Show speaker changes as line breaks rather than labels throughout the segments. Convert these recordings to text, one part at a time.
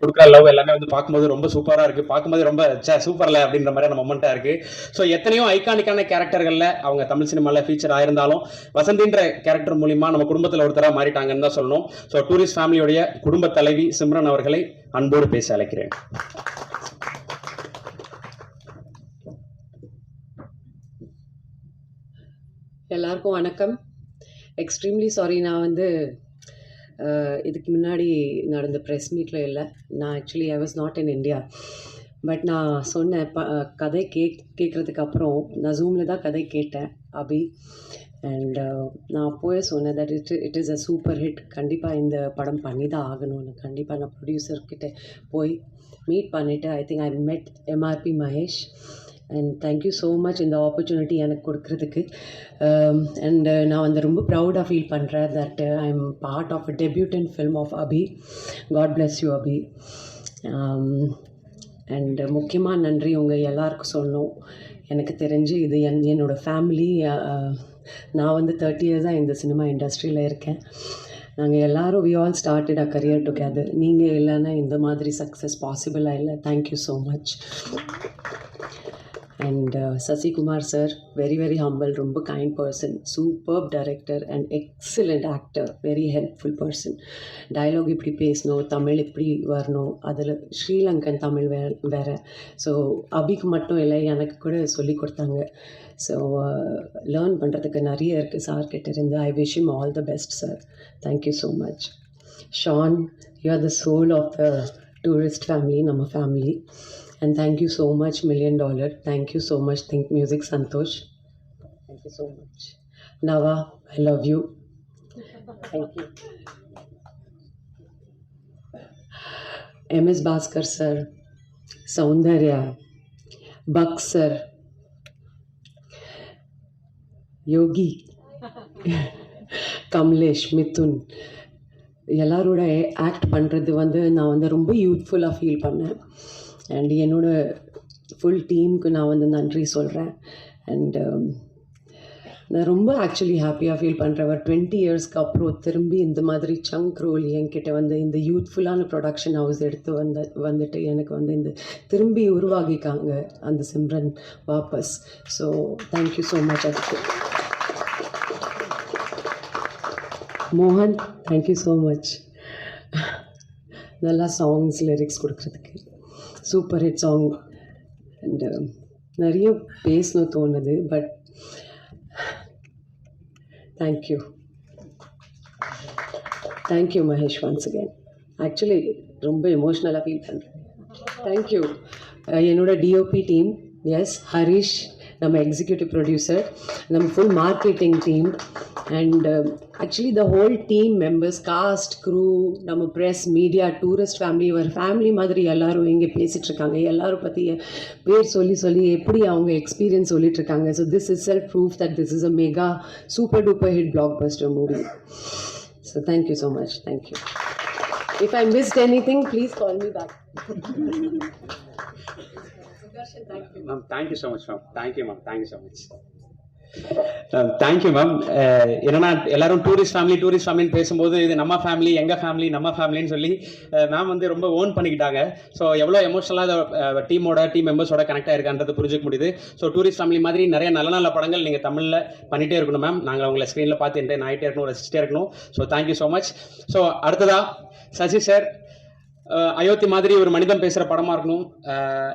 கொடுக்குற லவ் எல்லாமே வந்து பார்க்கும்போது ரொம்ப சூப்பராக இருக்குது. பார்க்கும்போது ரொம்ப சூப்பர்ல அப்படின்ற மாதிரியான மொமெண்ட்டாக இருக்குது. ஸோ எத்தனையோ ஐகானிக்கான கேரக்டர்களில் அவங்க தமிழ் சினிமாவில் ஃபீச்சர் ஆயிருந்தாலும் வசந்தின்ற கேரக்டர் மூலிமா நம்ம குடும்பத்தில் ஒருத்தராக மாறிட்டாங்கன்னு தான் சொல்லணும். ஸோ டூரிஸ்ட் ஃபேமிலியோடைய குடும்ப தலைவி சிம்ரன் அவர்களை அன்போடு பேச அழைக்கிறேன்.
எல்லாருக்கும் வணக்கம். எக்ஸ்ட்ரீம்லி சாரி, நான் வந்து இதுக்கு முன்னாடி நடந்த ப்ரெஸ் மீட்டில் இல்லை. நான் actually I was not in India. But நான் சொன்னேன் கதை கேட்குறதுக்கு அப்புறம் நான் ஜூமில் தான் கதை கேட்டேன் அபி. அண்ட் நான் அப்போவே சொன்னேன் that it is a super hit. கண்டிப்பாக இந்த படம் பண்ணி தான் ஆகணும்னு. கண்டிப்பாக நான் ப்ரொடியூசர்கிட்ட போய் மீட் பண்ணிவிட்டு ஐ think I met MRP Mahesh. And thank you so much இந்த ஆப்பர்ச்சுனிட்டி எனக்கு கொடுக்குறதுக்கு. அண்ட் நான் வந்து ரொம்ப ப்ரௌடாக ஃபீல் பண்ணுறேன் that I am part of a debutant film of Abhi. God bless you Abhi. And முக்கியமாக நன்றி உங்கள் எல்லாருக்கும் சொல்லணும். எனக்கு தெரிஞ்சு இது என்னோடய ஃபேமிலி. நான் வந்து 30 இயர்ஸாக இந்த சினிமா இண்டஸ்ட்ரியில் இருக்கேன். நாங்கள் எல்லோரும் we all started a career together. நீங்கள் இல்லைன்னா இந்த மாதிரி சக்ஸஸ் பாசிபிளாக இல்லை. Thank you so much. And Sasikumar sir, very very humble, ரொம்ப kind person, superb director and excellent actor, very helpful person. Dialogue இப்படி பேசணும், தமிழ் இப்படி வரணும், அதில் ஸ்ரீலங்கன் தமிழ் வேறு. ஸோ அபிக்கு மட்டும் இல்லை, எனக்கு கூட சொல்லி கொடுத்தாங்க. ஸோ லேர்ன் பண்ணுறதுக்கு நிறைய இருக்குது சார்கிட்ட இருந்து. I wish him all the best sir. Thank you so much. Sean, you are the soul of the tourist family, நம்ம family. And thank you so much, $1 million. Thank you so much, Think Music Santosh. Thank you so much. Nava, I love you. Thank you. MS Bhaskar sir, Saundarya, Buck sir, Yogi, Kamlesh, Mithun. எல்லாரோட act பண்ணுறது வந்து நான் வந்து ரொம்ப யூத்ஃபுல்லாக feel பண்ணேன். And என்னோடய full டீமுக்கு நான் வந்து நன்றி சொல்கிறேன். அண்டு நான் ரொம்ப ஆக்சுவலி ஹாப்பியாக ஃபீல் பண்ணுறேன். ஒரு 20 இயர்ஸ்க்கு அப்புறம் திரும்பி இந்த மாதிரி சங்க் ரோல் என்கிட்ட வந்து இந்த யூத்ஃபுல்லான ப்ரொடக்ஷன் ஹவுஸ் எடுத்து வந்துட்டு எனக்கு வந்து இந்த திரும்பி உருவாகிக்காங்க அந்த சிம்ரன் வாபஸ். So thank you so much. அதுக்கு மோகன், தேங்க்யூ ஸோ மச். நல்லா சாங்ஸ் லிரிக்ஸ் கொடுக்குறதுக்கு. Super hit song. அண்டு நிறைய பேசணும் தோணுது. But thank you thank you Mahesh once again. Actually ரொம்ப எமோஷ்னலாக ஃபீல் பண்ணுறேன். தேங்க்யூ என்னோடய டிஓபி டீம். எஸ் ஹரிஷ், நம்ம எக்ஸிக்யூட்டிவ் ப்ரொடியூசர், நம்ம full marketing team. And actually the whole team members, cast, crew, நம்ம ப்ரெஸ், மீடியா, டூரிஸ்ட் ஃபேமிலி, ஒரு ஃபேமிலி மாதிரி எல்லோரும் இங்கே பேசிகிட்ருக்காங்க. எல்லோரும் பற்றி பேர் சொல்லி எப்படி அவங்க எக்ஸ்பீரியன்ஸ் சொல்லிகிட்ருக்காங்க. So this is self proof that this is a mega super duper hit blockbuster movie. So thank you so much. Thank you. If I missed anything please call me back.
Ma'am thank you so much ma'am. Thank you ma'am. Thank you so much. Thank you ma'am. என்னன்னா எல்லாரும் tourist ஃபேமிலின்னு பேசும்போது இது நம்ம family, எங்கள் family, நம்ம ஃபேமிலின்னு சொல்லி ma'am வந்து ரொம்ப ஓன் பண்ணிக்கிட்டாங்க. ஸோ எவ்வளோ எமோஷனலாக டீம் மெம்பர்ஸோட கனெக்ட் ஆயிருக்கான்றது புரிஞ்சுக்க முடியுது. ஸோ டூரிஸ்ட் ஃபேமிலி மாதிரி நிறைய நல்ல படங்கள் நீங்கள் தமிழில் பண்ணிகிட்டே இருக்கணும் மேம். நாங்கள் உங்களை ஸ்க்ரீனில் பார்த்து என்டர்டெயின் ஆகிட்டே இருக்கணும், ரசிச்சிட்டே இருக்கணும். So thank you so much. So அடுத்ததாக சசி சார், அயோத்தி மாதிரி ஒரு மனிதன் பேசுகிற படமாக இருக்கணும்,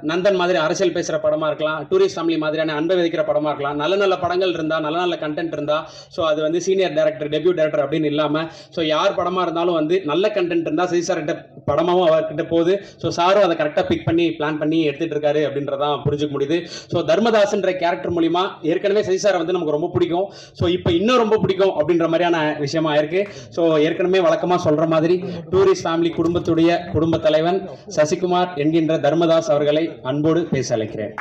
நந்தன் மாதிரி அரசியல் பேசுகிற படமாக இருக்கலாம், டூரிஸ்ட் ஃபேமிலி மாதிரியான அன்பை விதைக்கிற படமாக இருக்கலாம். நல்ல படங்கள் இருந்தால், நல்ல கண்டென்ட் இருந்தால், ஸோ அது வந்து சீனியர் டேரக்டர், டெபியூ டேரக்டர் அப்படின்னு இல்லாமல், ஸோ யார் படமாக இருந்தாலும் வந்து நல்ல கண்டென்ட் இருந்தால் சசி சார்கிட்ட படமாகவும் அவர்கிட்ட போகுது. ஸோ சாரும் அதை கரெக்டாக பிக் பண்ணி பிளான் பண்ணி எடுத்துகிட்டு இருக்காரு அப்படின்றதான் புரிஞ்சுக்க முடியுது. ஸோ தர்மதாஸ்ன்ற கேரக்டர் மூலிமா ஏற்கனவே சசி சாரை வந்து நமக்கு ரொம்ப பிடிக்கும். ஸோ இப்போ இன்னும் ரொம்ப பிடிக்கும் அப்படின்ற மாதிரியான விஷயமா இருக்குது. ஸோ ஏற்கனவே வழக்கமாக சொல்கிற மாதிரி டூரிஸ்ட் ஃபேமிலி குடும்பத்துடைய குடும்ப தலைவன் சசிகுமார் என்கின்ற தர்மதாஸ் அவர்களை அன்போடு பேச அழைக்கிறேன்.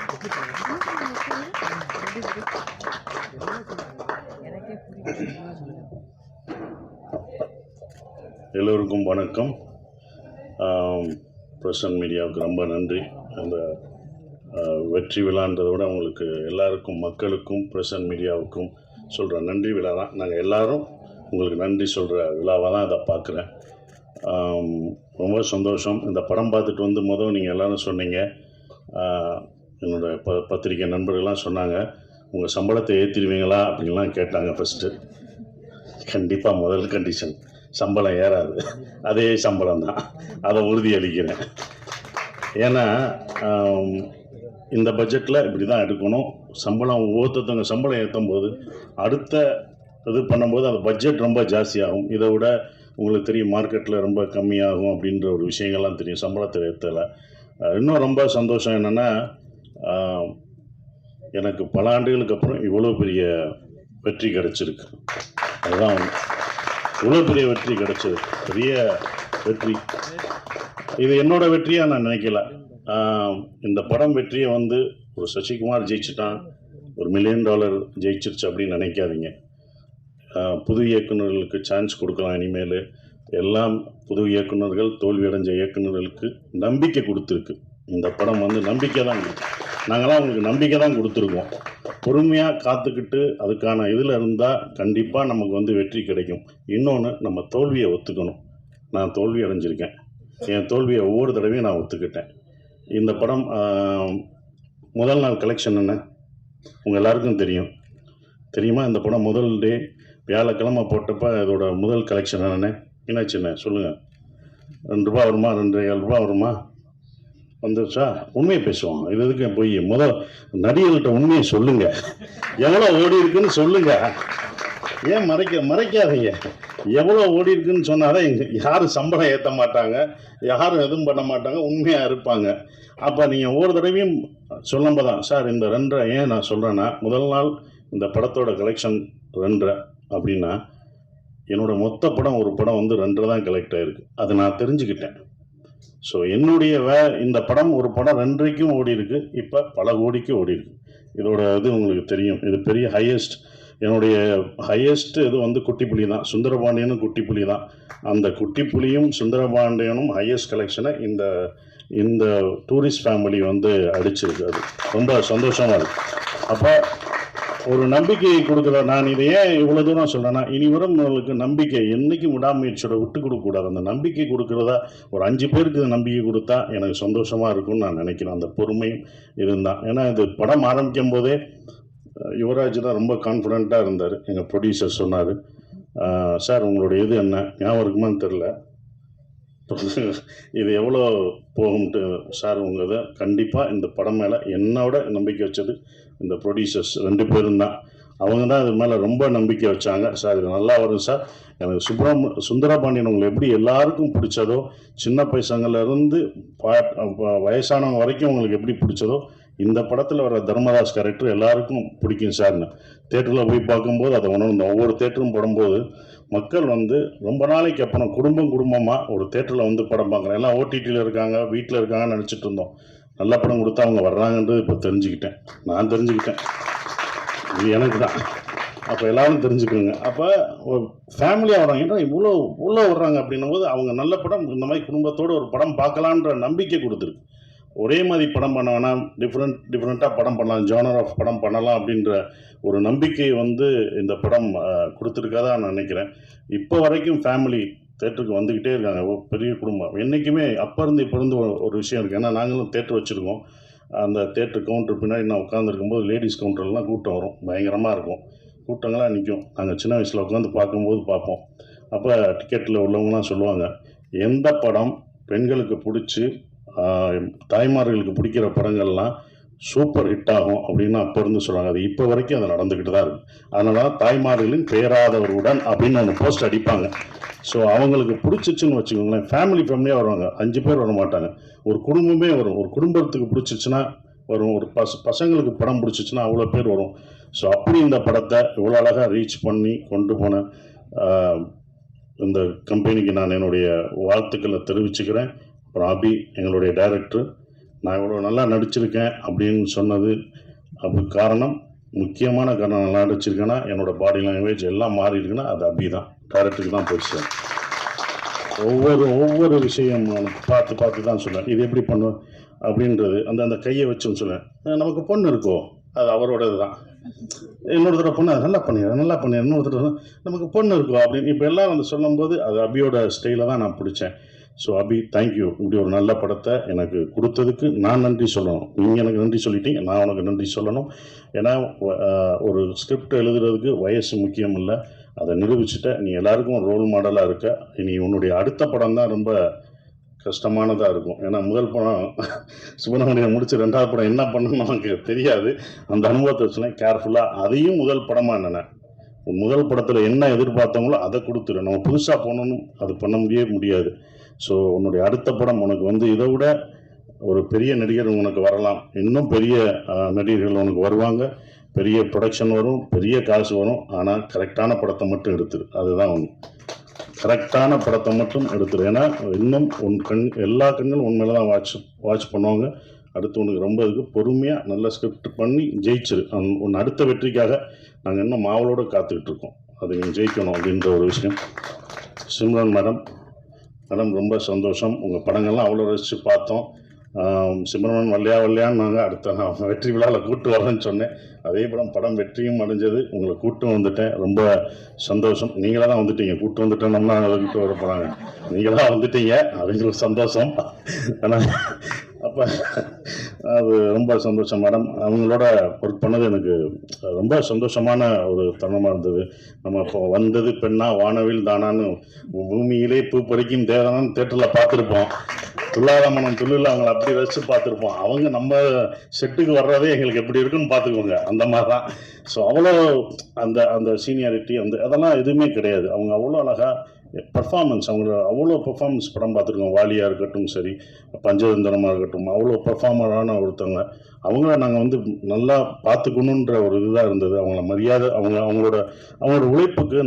எல்லோருக்கும் வணக்கம். பிரசன் மீடியாவுக்கு ரொம்ப நன்றி. அந்த வெற்றி விழான்றதை விட உங்களுக்கு எல்லாருக்கும், மக்களுக்கும், பிரசன் மீடியாவுக்கும் சொல்கிற நன்றி விழா தான். நாங்கள் எல்லோரும் உங்களுக்கு நன்றி சொல்கிற விழாவாக தான் அதை பார்க்குறேன். ரொம்ப சந்தோஷம். இந்த படம் பார்த்துட்டு வந்து நீங்கள் எல்லோரும் சொன்னீங்க, என்னோடய பத்திரிக்கை நண்பர்கள்லாம் சொன்னாங்க, உங்கள் சம்பளத்தை ஏற்றிடுவீங்களா அப்படின்லாம் கேட்டாங்க. ஃபஸ்ட்டு கண்டிப்பாக முதல் கண்டிஷன் சம்பளம் ஏறாது, அதே சம்பளம் தான், அதை உறுதியளிக்கிறேன். ஏன்னா இந்த பட்ஜெட்டில் இப்படி தான் எடுக்கணும். சம்பளம் ஒவ்வொருத்தவங்க சம்பளம் ஏற்றும் போது அடுத்த இது பண்ணும்போது அந்த பட்ஜெட் ரொம்ப ஜாஸ்தியாகும். இதை விட உங்களுக்கு தெரியும் மார்க்கெட்டில் ரொம்ப கம்மியாகும் அப்படின்ற ஒரு விஷயங்கள்லாம் தெரியும் சம்பளத்தை ஏற்றலை. இன்னும் ரொம்ப சந்தோஷம் என்னென்னா, எனக்கு பல ஆண்டுகளுக்கு அப்புறம் இவ்வளோ பெரிய வெற்றி கிடச்சிருக்கு. அதுதான் இவ்வளோ பெரிய வெற்றி கிடச்சிருக்கு, பெரிய வெற்றி. இது என்னோடய வெற்றியாக நான் நினைக்கல. இந்த படம் வெற்றியை ஒரு சசிகுமார் ஜெயிச்சுட்டான், $1 மில்லியன் ஜெயிச்சிருச்சு அப்படின்னு நினைக்காதீங்க. புது இயக்குநர்களுக்கு சான்ஸ் கொடுக்கலாம். இனிமேல் எல்லாம் புது இயக்குநர்கள், தோல்வியடைஞ்ச இயக்குநர்களுக்கு நம்பிக்கை கொடுத்துருக்கு. இந்த படம் நம்பிக்கை தான் கொடுத்து, நாங்களாம் உங்களுக்கு நம்பிக்கை தான் கொடுத்துருக்கோம். பொறுமையாக காத்துக்கிட்டு அதுக்கான இதில் இருந்தால் கண்டிப்பாக நமக்கு வெற்றி கிடைக்கும். இன்னொன்று, நம்ம தோல்வியை ஒத்துக்கணும். நான் தோல்வி அடைஞ்சிருக்கேன், என் தோல்வியை ஒவ்வொரு தடவையும் நான் ஒத்துக்கிட்டேன். இந்த படம் முதல் நாள் கலெக்ஷன் என்ன உங்கள் எல்லாருக்கும் தெரியுமா? இந்த படம் முதல் டே வியாழக்கிழமை போட்டப்போ இதோட முதல் கலெக்ஷன் என்னென்ன என்னாச்சுண்ணே சொல்லுங்கள். ₹2 வருமா, ₹2.25 வருமா? வந்துருச்சா? உண்மையை பேசுவோம். இது எதுக்கு போய் நடிகர்கள்ட்ட உண்மையை சொல்லுங்கள், எவ்வளோ ஓடி இருக்குன்னு சொல்லுங்கள். ஏன் மறைக்காதீங்க. எவ்வளோ ஓடி இருக்குன்னு சொன்னாதான் யாரும் சம்பளம் ஏற்ற மாட்டாங்க, யாரும் எதுவும் பண்ண மாட்டாங்க, உண்மையாக இருப்பாங்க. அப்போ நீங்கள் ஒவ்வொரு தடவையும் சொல்லும்போது தான் சார் இந்த 2.5 ஏன் நான் சொல்கிறேன்னா, முதல் நாள் இந்த படத்தோட கலெக்ஷன் 2.5 அப்படின்னா என்னோட மொத்த படம் ஒரு படம் 2.5 தான் கலெக்ட் ஆகிருக்கு. அதை நான் தெரிஞ்சுக்கிட்டேன். ஸோ என்னுடைய இந்த படம் ஒரு படம் 2.5க்கும் ஓடி இருக்கு, இப்போ பல கோடிக்கு ஓடி இருக்கு. இதோட இது உங்களுக்கு தெரியும், இது பெரிய ஹையஸ்ட். என்னுடைய ஹையஸ்ட் இது குட்டிப்புலி தான், சுந்தரபாண்டியனும் குட்டிப்புலி தான். அந்த குட்டிப்புலியும் சுந்தரபாண்டியனும் ஹையஸ்ட் கலெக்ஷனை இந்த டூரிஸ்ட் ஃபேமிலி அடிச்சிருக்கு. அது ரொம்ப சந்தோஷமாக இருக்குது. அப்போ ஒரு நம்பிக்கையை கொடுக்குற, நான் இதை ஏன் இவ்வளோ தூரம் சொல்கிறேன்னா, இனி வரும் உங்களுக்கு நம்பிக்கை என்றைக்கும் விடாமுயற்சியோட விட்டு கொடுக்கக்கூடாது. அந்த நம்பிக்கை கொடுக்குறதா ஒரு 5 பேருக்கு நம்பிக்கை கொடுத்தா எனக்கு சந்தோஷமாக இருக்கும்னு நான் நினைக்கிறேன். அந்த பொறுமையும் இதுதான். ஏன்னா இது படம் ஆரம்பிக்கும் போதே யுவராஜ் தான் ரொம்ப கான்ஃபிடெண்ட்டாக இருந்தார். எங்கள் ப்ரொடியூசர் சொன்னார், சார் உங்களுடைய இது என்ன ஞாபகம் இருக்குமான்னு தெரில, இது எவ்வளோ போகும்ட்டு. சார் உங்கள் இதை கண்டிப்பாக இந்த படம் மேலே என்னோட நம்பிக்கை வச்சது இந்த ப்ரொடியூசர்ஸ் 2 பேரும் தான். அவங்க தான் இது மேலே ரொம்ப நம்பிக்கை வச்சாங்க. சார் இது நல்லா வரும் சார். எனக்கு சுந்தரபாண்டியன் உங்களை எப்படி எல்லாருக்கும் பிடிச்சதோ, சின்ன பசங்கள்லேருந்து வயசானவங்க வரைக்கும் உங்களுக்கு எப்படி பிடிச்சதோ, இந்த படத்தில் வர தர்மதாஸ் கேரக்டர் எல்லாருக்கும் பிடிக்கும் சார்னு தேட்டரில் போய் பார்க்கும்போது அதை உணர்ந்தோம். ஒவ்வொரு தேட்டரும் படும்போது மக்கள் ரொம்ப நாளைக்கு அப்புறம் குடும்பமாக ஒரு தேட்டரில் படம் பார்க்குறேன். எல்லாம் ஓடிடியில் இருக்காங்க, வீட்டில் இருக்காங்கன்னு நினச்சிட்டு இருந்தோம். நல்ல படம் கொடுத்தா அவங்க வர்றாங்கன்றது இப்போ தெரிஞ்சுக்கிட்டேன். நான் தெரிஞ்சுக்கிட்டேன், இது எனக்கு தான். அப்போ எல்லோரும் தெரிஞ்சுக்கோங்க. அப்போ ஒரு ஃபேமிலியாக வர்றாங்க, ஏன்னா இவ்வளோ வர்றாங்க அப்படின்னும் போது அவங்க நல்ல படம் இந்த மாதிரி குடும்பத்தோடு ஒரு படம் பார்க்கலான்ற நம்பிக்கை கொடுத்துருக்கு. ஒரே மாதிரி படம் பண்ண வேணாம், டிஃப்ரெண்ட்டாக படம் பண்ணலாம், ஜானர் ஆஃப் படம் பண்ணலாம் அப்படின்ற ஒரு நம்பிக்கை இந்த படம் கொடுத்துருக்காதா நான் நினைக்கிறேன். இப்போ வரைக்கும் ஃபேமிலி தேட்டருக்கு வந்துக்கிட்டே இருக்காங்க. ஒரு பெரிய குடும்பம் என்றைக்குமே அப்போ இருந்து இப்போ இருந்து ஒரு விஷயம் இருக்குது. ஏன்னா நாங்களும் தேட்டர் வச்சுருக்கோம். அந்த தேட்டர் கவுண்டர் பின்னாடி நான் உட்காந்துருக்கும்போது லேடிஸ் கவுண்டர்லாம் கூட்டம் வரும், பயங்கரமாக இருக்கும், கூட்டங்களாக நிற்கும். நாங்கள் சின்ன வயசில் உட்காந்து பார்க்கும்போது பார்ப்போம். அப்போ டிக்கெட்டில் உள்ளவங்கலாம் சொல்லுவாங்க, எந்த படம் பெண்களுக்கு பிடிச்சி தாய்மார்களுக்கு பிடிக்கிற படங்கள்லாம் சூப்பர் ஹிட் ஆகும் அப்படின்னு அப்போ இருந்து சொல்கிறாங்க. அது இப்போ வரைக்கும் அது நடந்துக்கிட்டு தான் இருக்குது. அதனால தான் தாய்மார்களின் பேராதவருடன் அப்படின்னு ஒன்று போஸ்ட் அடிப்பாங்க. ஸோ அவங்களுக்கு பிடிச்சிச்சுன்னு வச்சுக்கோங்களேன், ஃபேமிலியாக வருவாங்க. 5 பேர் வர மாட்டாங்க, ஒரு குடும்பமே வரும். ஒரு குடும்பத்துக்கு பிடிச்சிச்சுன்னா வரும், ஒரு பசங்களுக்கு படம் பிடிச்சிச்சுன்னா அவ்வளோ பேர் வரும். ஸோ அப்படி இந்த படத்தை இவ்வளோ அழகாக ரீச் பண்ணி கொண்டு போன இந்த கம்பெனிக்கு நான் என்னுடைய வாழ்த்துக்களை தெரிவிச்சுக்கிறேன். அப்புறம் அபி எங்களுடைய டைரக்டர், நான் இவ்வளோ நல்லா நடிச்சிருக்கேன் அப்படின்னு சொன்னது அதுக்கு காரணம், முக்கியமான காரணம் நல்லா நடிச்சிருக்கேன்னா என்னோடய பாடி லாங்குவேஜ் எல்லாம் மாறி இருக்குன்னா அது அபி தான், டைரக்டருக்கு தான் போயிடுச்சு. ஒவ்வொரு விஷயம் பார்த்து தான் சொன்னேன், இது எப்படி பண்ணுவேன் அப்படின்றது. அந்த கையை வச்சுன்னு சொன்னேன். நமக்கு பொண்ணு இருக்கோ அது அவரோடது தான், இன்னொரு தடவை பொண்ணு நல்லா பண்ணிடு இன்னொரு தடவை நமக்கு பொண்ணு இருக்கும் அப்படின்னு இப்போ எல்லாம் வந்து சொல்லும்போது அது அபியோட ஸ்டைலை தான் நான் பிடிச்சேன். ஸோ அபி, தேங்க்யூ. இப்படி ஒரு நல்ல படத்தை எனக்கு கொடுத்ததுக்கு நான் நன்றி சொல்லணும். நீங்கள் எனக்கு நன்றி சொல்லிட்டீங்க, நான் உனக்கு நன்றி சொல்லணும். ஏன்னா ஒரு ஸ்கிரிப்ட் எழுதுறதுக்கு வயசு முக்கியம் இல்லை, அதை நிரூபிச்சுட்ட. நீ எல்லாருக்கும் ரோல் மாடலாக இருக்க. இனி உன்னுடைய அடுத்த படம் தான் ரொம்ப கஷ்டமானதாக இருக்கும். ஏன்னா முதல் படம் சுப்பிரமணியம் முடிச்சு 2வது படம் என்ன பண்ணணும்னு நமக்கு தெரியாது. அந்த அனுபவத்தை வச்சுனா கேர்ஃபுல்லாக அதையும் முதல் படமாக நினை. முதல் படத்தில் என்ன எதிர்பார்த்தவங்களோ அதை கொடுத்துரு. நம்ம புதுசாக போகணுன்னு அது பண்ண முடியாது. ஸோ உன்னுடைய அடுத்த படம் உனக்கு வந்து இதை விட ஒரு பெரிய நடிகர் உனக்கு வரலாம், இன்னும் பெரிய நடிகர்கள் உனக்கு வருவாங்க, பெரிய ப்ரொடக்ஷன் வரும், பெரிய காசு வரும். ஆனால் கரெக்டான படத்தை மட்டும் எடுத்துரு. அதுதான் ஒன்று. கரெக்டான படத்தை மட்டும் எடுத்துரு. ஏன்னா இன்னும் எல்லா கண்களும் உன் மேலே தான் வாட்ச் பண்ணுவாங்க. அடுத்து உனக்கு ரொம்ப இதுக்கு பொறுமையாக நல்ல ஸ்கிரிப்ட் பண்ணி ஜெயிச்சிரு. உன் அடுத்த வெற்றிக்காக நாங்கள் இன்னும் மாவளோடு காத்துக்கிட்டு இருக்கோம். அது நீங்கள் ஜெயிக்கணும் அப்படின்ற ஒரு விஷயம். சிம்ரன் மேடம் ரொம்ப சந்தோஷம். உங்கள் படங்கள்லாம் அவ்வளோ ரசித்து பார்த்தோம். சிம்ரன் வல்லையான்னு நாங்கள் அடுத்த நான் வெற்றி விழாவில் கூப்பிட்டு வரேன்னு சொன்னேன். அதே படம் வெற்றியும் அடைஞ்சது. உங்களை கூப்பிட்டு வந்துட்டேன், ரொம்ப சந்தோஷம். நீங்களாக தான் வந்துட்டீங்க, கூப்பிட்டு வந்துட்டேன்னொம்னா கூப்பிட்டு வர போகிறாங்க. நீங்களாக வந்துட்டீங்க, அதுங்களுக்கு சந்தோஷம். ஆனால் அப்போ அது ரொம்ப சந்தோஷம் மேடம். அவங்களோட ஒர்க் பண்ணது எனக்கு ரொம்ப சந்தோஷமான ஒரு தருணமாக இருந்தது. நம்ம இப்போ வந்தது பெண்ணா வானவில் தானான்னு பூமியிலே பூ பறிக்கும் தேவனான்னு தேட்டரில் பார்த்துருப்போம். துள்ளாத மனம் துள்ளில் அவங்களை அப்படி ரசித்து பார்த்துருப்போம். அவங்க நம்ம செட்டுக்கு வர்றதே எங்களுக்கு எப்படி இருக்குன்னு பார்த்துக்கோங்க. அந்த மாதிரி தான். ஸோ அவ்வளோ அந்த சீனியாரிட்டி அதெல்லாம் எதுவுமே கிடையாது. அவங்க அவ்வளோ அழகாக பர்ஃபார்மன்ஸ், அவங்களோட அவ்வளோ பர்ஃபார்மன்ஸ் படம் பார்த்துருக்கோம். வாலியாக இருக்கட்டும் சரி, பஞ்சதந்திரமாக இருக்கட்டும், அவ்வளோ பர்ஃபார்மரான ஒருத்தவங்க. அவங்கள நாங்கள் வந்து நல்லா பார்த்துக்கணுன்ற ஒரு இதுதான் இருந்தது. அவங்கள மரியாதை, அவங்களோட உழைப்புக்கு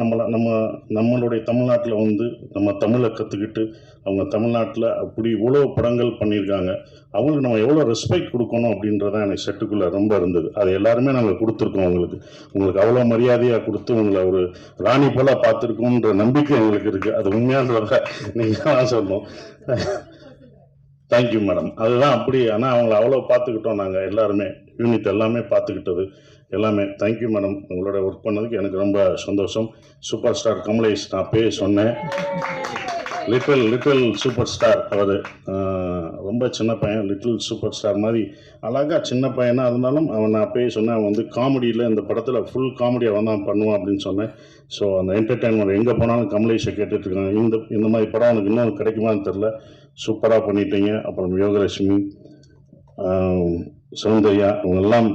நம்மளுடைய தமிழ்நாட்டில் வந்து நம்ம தமிழை கற்றுக்கிட்டு அவங்க தமிழ்நாட்டில் அப்படி இவ்வளோ படங்கள் பண்ணியிருக்காங்க. அவங்களுக்கு நம்ம எவ்வளோ ரெஸ்பெக்ட் கொடுக்கணும் அப்படின்றதான் எனக்கு செட்டுக்குள்ளே ரொம்ப இருந்தது. அது எல்லாருமே நாங்கள் கொடுத்துருக்கோம். உங்களுக்கு அவ்வளோ மரியாதையாக கொடுத்து உங்களை ஒரு ராணி போல பார்த்துருக்கோன்ற நம்பிக்கை எங்களுக்கு இருக்குது. அது உண்மையானதை நீங்கள் தான் சொல்லணும். Thank you madam. அதுதான் அப்படி. ஆனால் அவங்கள அவ்வளோ பார்த்துக்கிட்டோம் நாங்கள் எல்லாருமே, யூனிட் எல்லாமே பார்த்துக்கிட்டது எல்லாமே. Thank you madam. உங்களோட ஒர்க் பண்ணதுக்கு எனக்கு ரொம்ப சந்தோஷம். சூப்பர் ஸ்டார் கமலேஷ், நான் பேர் சொன்னேன். Little super star. அவர் ரொம்ப சின்ன பையன், லிட்டில் சூப்பர் ஸ்டார் மாதிரி அழகாக சின்ன பையனாக இருந்தாலும் அவன் நான் பேர் சொன்னேன். அவன் வந்து காமெடியில் இந்த படத்தில் ஃபுல் காமெடி அவன் தான் பண்ணுவான் அப்படின்னு சொன்னேன். ஸோ அந்த என்டர்டெயின்மெண்ட் எங்கே போனாலும் கமலேஷை கேட்டுட்ருக்காங்க. இந்த மாதிரி படம் அவனுக்கு இன்னும் கிடைக்குமான்னு தெரில. சூப்பராக பண்ணிட்டீங்க. அப்புறம் யோகலட்சுமி, சௌந்தர்யா, அவங்கெல்லாம்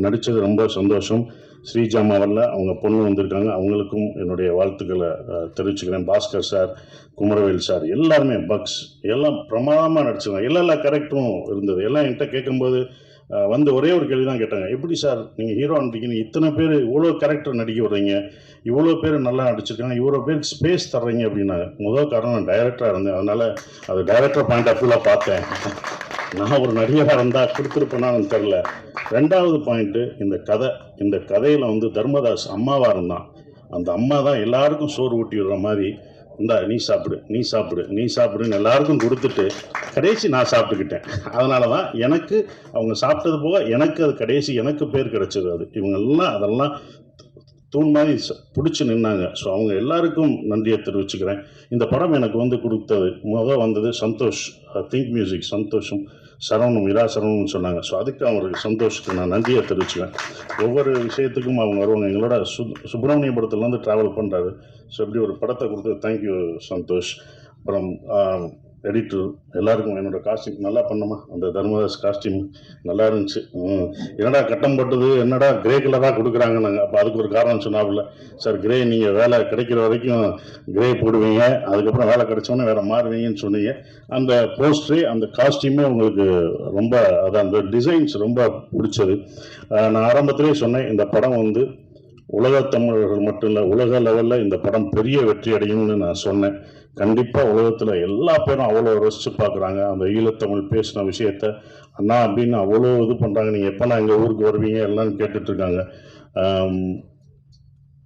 நடித்தது ரொம்ப சந்தோஷம். ஸ்ரீஜாமாவில் அவங்க பொண்ணு வந்திருக்காங்க, அவங்களுக்கும் என்னுடைய வாழ்த்துக்களை தெரிவிச்சுக்கிறேன். பாஸ்கர் சார், குமரவேல் சார், எல்லாருமே பக்ஸ் எல்லாம் பிரமாதமாக நடிச்சிருக்காங்க. எல்லா கேரக்டரும் இருந்தது. எல்லாம் என்கிட்ட கேட்கும்போது வந்து ஒரே ஒரு கேள்வி தான் கேட்டாங்க, எப்படி சார் நீங்கள் ஹீரோ நடிக்கீங்க, இத்தனை பேர் இவ்வளோ கேரக்டர் நடிக்க விடுறீங்க, இவ்வளோ பேர் நல்லா நடிச்சிருக்காங்க, இவ்வளோ பேருக்கு ஸ்பேஸ் தர்றீங்க அப்படின்னாங்க. முதல் காரணம் நான் டைரக்டராக இருந்தேன், அதனால் அது டைரக்டர் பாயிண்ட் ஆஃப் வியூவில் பார்த்தேன். நான் ஒரு நடிகராக இருந்தால் கொடுத்துருப்பேனான்னு தெரில. 2வது பாயிண்ட்டு, இந்த கதையில் வந்து தர்மதாஸ் அம்மாவாக இருந்தான். அந்த அம்மா தான் எல்லாருக்கும் சோறு ஊட்டி விடுற மாதிரி, இந்தா நீ சாப்பிடுன்னு எல்லாருக்கும் கொடுத்துட்டு கடைசி நான் சாப்பிட்டுக்கிட்டேன். அதனால தான் எனக்கு அவங்க சாப்பிட்டது போக எனக்கு அது கடைசி எனக்கு பேர் கிடச்சிது. அது இவங்கெல்லாம் அதெல்லாம் தூண் மாதிரி பிடிச்சி நின்னாங்க. ஸோ அவங்க எல்லாருக்கும் நன்றியை தெரிவிச்சுக்கிறேன். இந்த படம் எனக்கு வந்து கொடுத்தது வந்தது சந்தோஷ், திங்க் மியூசிக் சந்தோஷம், சரவணம், இரா சரவணம்னு சொன்னாங்க. ஸோ அதுக்கு அவங்களுக்கு சந்தோஷத்துக்கு நான் நன்றியை தெரிவிச்சுக்கிறேன். ஒவ்வொரு விஷயத்துக்கும் அவங்க வருவாங்க. எங்களோட சுப்பிரமணியபுரத்துலேருந்து ட்ராவல் பண்ணுறாரு. ஸோ இப்படி ஒரு படத்தை கொடுத்து தேங்க்யூ சந்தோஷ். அப்புறம் எடிட்டர் எல்லாருக்கும் என்னோட காஸ்டியூம் நல்லா பண்ணமா, அந்த தர்மதாஸ் காஸ்டியூம் நல்லா இருந்துச்சு. என்னடா கட்டம் போட்டது, என்னடா கிரே கலராக கொடுக்குறாங்க. நாங்கள் அப்போ அதுக்கு ஒரு காரணம் சொன்னாப்புல, சார் கிரே நீங்கள் வேலை கிடைக்கிற வரைக்கும் கிரே போடுவீங்க, அதுக்கப்புறம் வேலை கிடைச்சோன்னே வேறு மாறுவீங்கன்னு சொன்னீங்க. அந்த போஸ்டரு அந்த காஸ்டியூமே உங்களுக்கு ரொம்ப அதான் அந்த டிசைன்ஸ் ரொம்ப பிடிச்சது. நான் ஆரம்பத்திலே சொன்னேன், இந்த படம் வந்து உலக தமிழர்கள் மட்டும் இல்லை, உலக லெவலில் இந்த படம் பெரிய வெற்றி அடையும்னு நான் சொன்னேன். கண்டிப்பாக உலகத்தில் எல்லா பேரும் அவ்வளோ ரசித்து பார்க்குறாங்க. அந்த ஈழத்தமிழ் பேசின விஷயத்த அண்ணா அப்படின்னு அவ்வளோ இது பண்ணுறாங்க. நீங்கள் எப்போனா எங்கள் ஊருக்கு வருவீங்க எல்லாம் கேட்டுட்ருக்காங்க.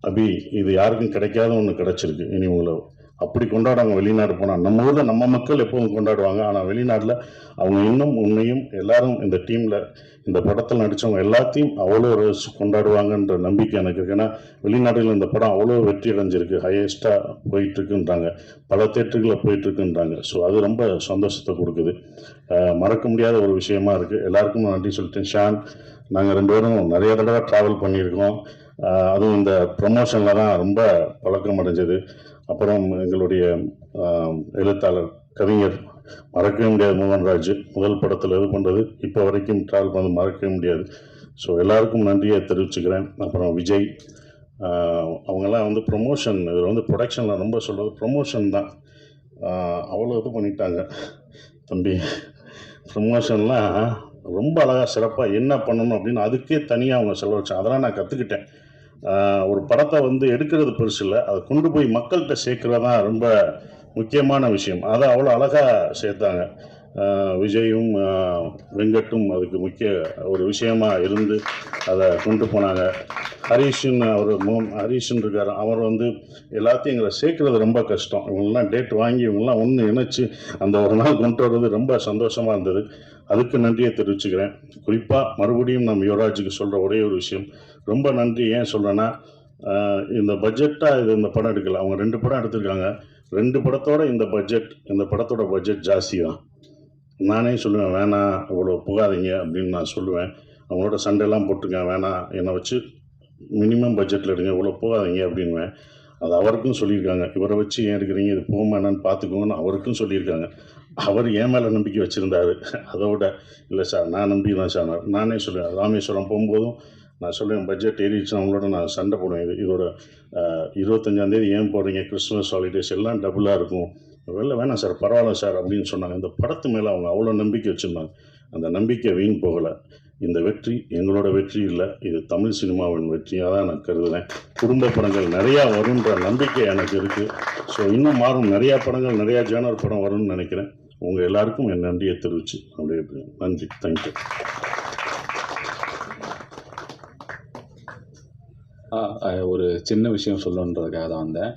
அபி, இது யாருக்கும் கிடைக்காத ஒன்று கிடச்சிருக்கு. இனி உங்களை அப்படி கொண்டாடுவாங்க. வெளிநாடு போனால் நம்ம ஊரில் நம்ம மக்கள் எப்பவும் கொண்டாடுவாங்க, ஆனால் வெளிநாட்டில் அவங்க இன்னும் உன்னையும் எல்லாரும் இந்த டீமில் இந்த படத்தில் நடித்தவங்க எல்லாத்தையும் அவ்வளோ ரசிச்சு கொண்டாடுவாங்கன்ற நம்பிக்கை எனக்கு இருக்குது. ஏன்னா வெளிநாடுகளில் இந்த படம் அவ்வளோ வெற்றி அடைஞ்சிருக்கு, ஹையஸ்ட்டாக போயிட்டுருக்குன்றாங்க, பல தேட்டர்களில் போயிட்டுருக்குன்றாங்க. ஸோ அது ரொம்ப சந்தோஷத்தை கொடுக்குது, மறக்க முடியாத ஒரு விஷயமா இருக்குது. எல்லாருக்கும் நன்றி சொல்லிட்டேன். ஷான், நாங்கள் 2 பேரும் நிறைய தடவை ட்ராவல் பண்ணியிருக்கோம். அதுவும் இந்த ப்ரொமோஷனில் தான் ரொம்ப பழக்கம் அடைஞ்சது. அப்புறம் எங்களுடைய எழுத்தாளர் கவிஞர் மறக்கவே முடியாது மோகன்ராஜ், முதல் படத்தில் இது பண்ணுறது இப்போ வரைக்கும் ட்ராவல் பண்ணது மறக்கவே முடியாது. ஸோ எல்லாருக்கும் நன்றியை தெரிவிச்சுக்கிறேன். அப்புறம் விஜய், அவங்கெல்லாம் வந்து ப்ரொமோஷன், இதில் வந்து ப்ரொடக்ஷனில் ரொம்ப சொல்கிறது ப்ரொமோஷன் தான். அவ்வளோ இது பண்ணிட்டாங்க தம்பி. ப்ரொமோஷன்லாம் ரொம்ப அழகாக சிறப்பாக என்ன பண்ணணும் அப்படின்னு அதுக்கே தனியாக அவங்க செலவழிச்சாங்க. அதெல்லாம் நான் கற்றுக்கிட்டேன். ஒரு படத்தை வந்து எடுக்கிறது பெருசு இல்லை, அதை கொண்டு போய் மக்கள்கிட்ட சேர்க்குறது தான் ரொம்ப முக்கியமான விஷயம். அதை அவ்வளோ அழகாக சேர்த்தாங்க. விஜயும் வெங்கட்டும் அதுக்கு முக்கிய ஒரு விஷயமா இருந்து அதை கொண்டு போனாங்க. ஹரீஷன் ஹரீஷன் இருக்கார், அவர் வந்து எல்லாத்தையும் எங்களை சேர்க்குறது ரொம்ப கஷ்டம். இவங்கெல்லாம் டேட் வாங்கி இவங்கெல்லாம் ஒன்று இணைச்சி அந்த ஒரு நாள் கொண்டு வர்றது ரொம்ப சந்தோஷமாக இருந்தது. அதுக்கு நன்றியை தெரிவிச்சுக்கிறேன். குறிப்பாக மறுபடியும் நம்ம யுவராஜுக்கு சொல்கிற ஒரே ஒரு விஷயம், ரொம்ப நன்றி. ஏன் சொல்கிறேன்னா, இந்த பட்ஜெட்டாக இது இந்த படம் எடுக்கல, அவங்க 2 படம் எடுத்திருக்காங்க. 2 படத்தோட இந்த படத்தோட பட்ஜெட் ஜாஸ்தி தான். நானே சொல்லுவேன், வேணாம் இவ்வளோ போகாதீங்க அப்படின்னு நான் சொல்லுவேன். அவங்களோட சண்டைலாம் போட்டிருக்கேன், வேணாம் என்னை வச்சு மினிமம் பட்ஜெட்டில் எடுங்க, இவ்வளோ போகாதீங்க அப்படின்வேன். அது அவருக்கும் சொல்லியிருக்காங்க, இவரை வச்சு ஏன் எடுக்கிறீங்க, இது போகுமா என்னன்னு பார்த்துக்கோங்கன்னு அவருக்கும் சொல்லியிருக்காங்க. அவர் என் மேலே நம்பிக்கை வச்சுருந்தாரு. அதோட இல்லை சார் நான் நம்பிதான் சார், நானே சொல்லுவேன். ராமேஸ்வரம் போகும்போதும் நான் சொல்லுவேன், பட்ஜெட் ஏறிடுச்சுன்னா அவங்களோட நான் சண்டை போடுவேன். இதோட 25ஆம் தேதி ஏன் போடுறீங்க, கிறிஸ்மஸ் ஹாலிடேஸ் எல்லாம் டபுளாக இருக்கும், வேணாம் சார் பரவாயில்ல சார் அப்படின்னு சொன்னாங்க. இந்த படத்து மேலே அவங்க அவ்வளோ நம்பிக்கை வச்சுருந்தாங்க. அந்த நம்பிக்கை வீண் போகலை. இந்த வெற்றி எங்களோட வெற்றி இல்லை, இது தமிழ் சினிமாவின் வெற்றியாக தான் நான் கருதுகிறேன். குடும்ப படங்கள் நிறையா வருன்ற நம்பிக்கை எனக்கு இருக்குது. ஸோ இன்னும் மாறும், நிறையா படங்கள், நிறையா ஜேனர் படம் வரும்னு நினைக்கிறேன். உங்கள் எல்லாருக்கும் என் நன்றியை தெரிவிச்சு அப்படியே நன்றி. தேங்க்யூ.
ஒரு சின்ன விஷயம் சொல்லணுன்றதுக்காக தான் வந்தேன்.